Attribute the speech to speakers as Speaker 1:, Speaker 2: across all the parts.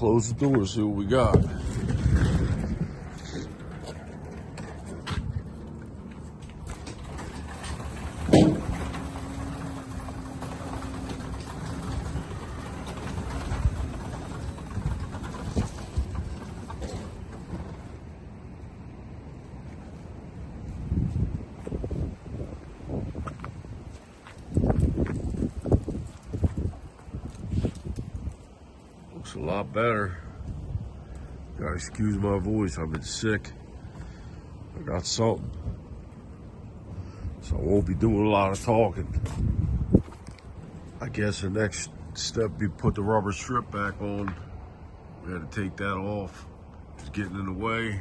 Speaker 1: close the door, see what we got. Looks a lot better. Gotta excuse my voice, I've been sick. I got something. So I won't be doing a lot of talking. I guess the next step be put the rubber strip back on. We had to take that off. It's getting in the way.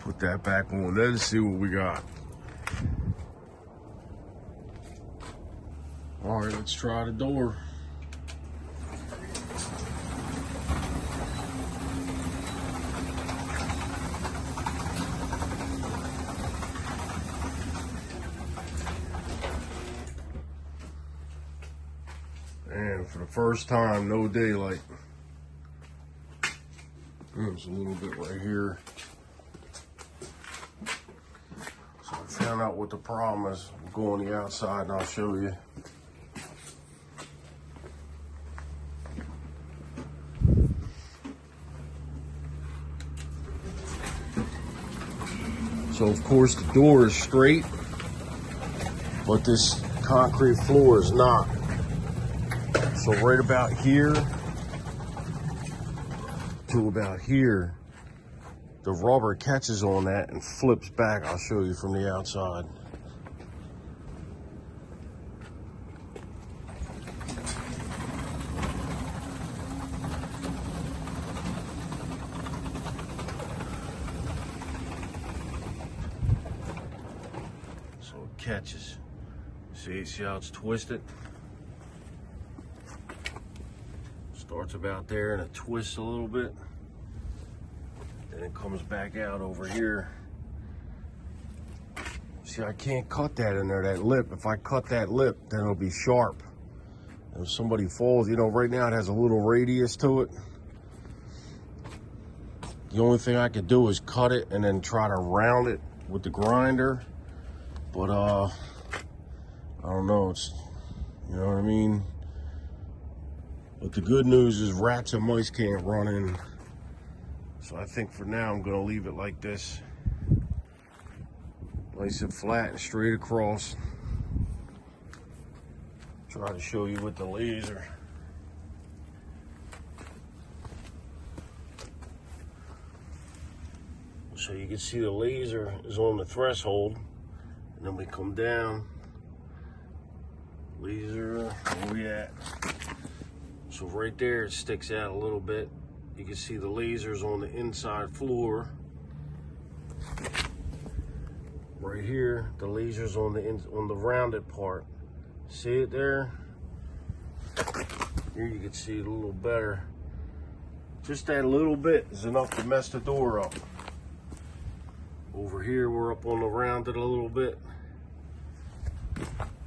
Speaker 1: Put that back on, then see what we got. All right, let's try the door. And for the first time, no daylight. There's a little bit right here. So I found out what the problem is. We'll go on the outside and I'll show you. So of course the door is straight, but this concrete floor is not. So right about here to about here, the rubber catches on that and flips back. I'll show you from the outside. So it catches. See how it's twisted? Starts about there and it twists a little bit. Then it comes back out over here. See, I can't cut that in there, that lip. If I cut that lip, then it'll be sharp. And if somebody falls, you know, right now it has a little radius to it. The only thing I could do is cut it and then try to round it with the grinder. But I don't know, it's, you know what I mean? But the good news is rats and mice can't run in. So I think for now I'm gonna leave it like this. Nice and flat and straight across. Try to show you with the laser. So you can see the laser is on the threshold. And then we come down. Laser, where we at? So right there, it sticks out a little bit. You can see the lasers on the inside floor. Right here, the lasers on the rounded part. See it there? Here you can see it a little better. Just that little bit is enough to mess the door up. Over here, we're up on the rounded a little bit.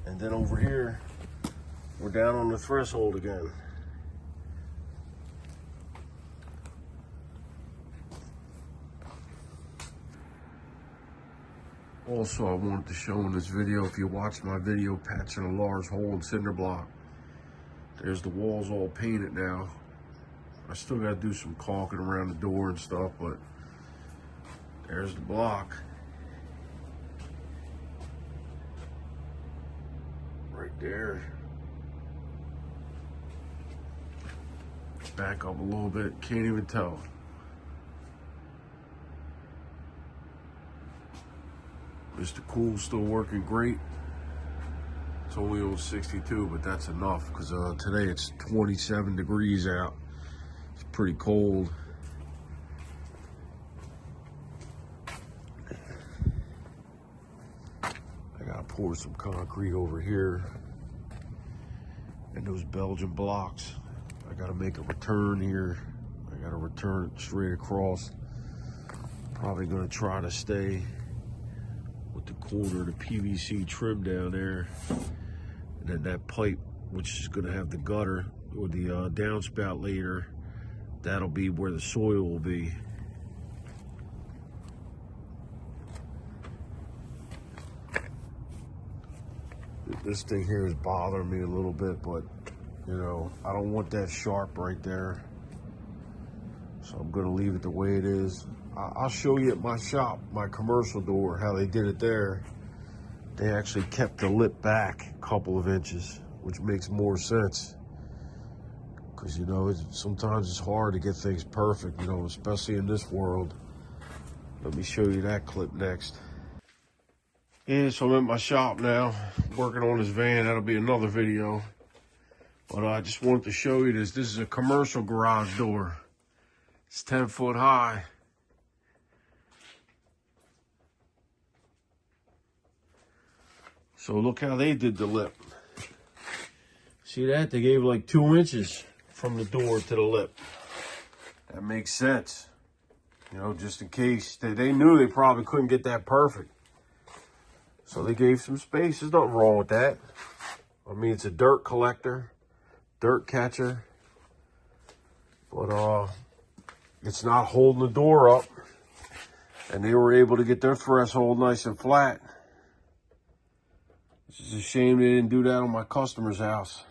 Speaker 1: And then over here, we're down on the threshold again. Also, I wanted to show in this video, if you watched my video patching a large hole in cinder block, there's the walls all painted now. I still got to do some caulking around the door and stuff, but there's the block. Right there. Back up a little bit, can't even tell. Mr. Cool's still working great. It's only on 62, but that's enough because today it's 27 degrees out. It's pretty cold. I gotta pour some concrete over here. And those Belgian blocks. I gotta make a return here. I gotta return straight across. Probably gonna try to stay with the corner of the PVC trim down there. And then that pipe, which is gonna have the gutter, or the downspout later, that'll be where the soil will be. This thing here is bothering me a little bit, but you know, I don't want that sharp right there. So I'm gonna leave it the way it is. I'll show you at my shop, my commercial door, how they did it there. They actually kept the lip back a couple of inches, which makes more sense. Because, you know, sometimes it's hard to get things perfect, you know, especially in this world. Let me show you that clip next. Yeah, so I'm at my shop now, working on this van. That'll be another video. But I just wanted to show you this. This is a commercial garage door. It's 10 foot high. So look how they did the lip. See that? They gave like 2 inches from the door to the lip. That makes sense. You know, just in case. They knew they probably couldn't get that perfect. So they gave some space. There's nothing wrong with that. I mean, it's a dirt collector, dirt catcher. But it's not holding the door up. And they were able to get their threshold nice and flat. It's just a shame they didn't do that on my customer's house.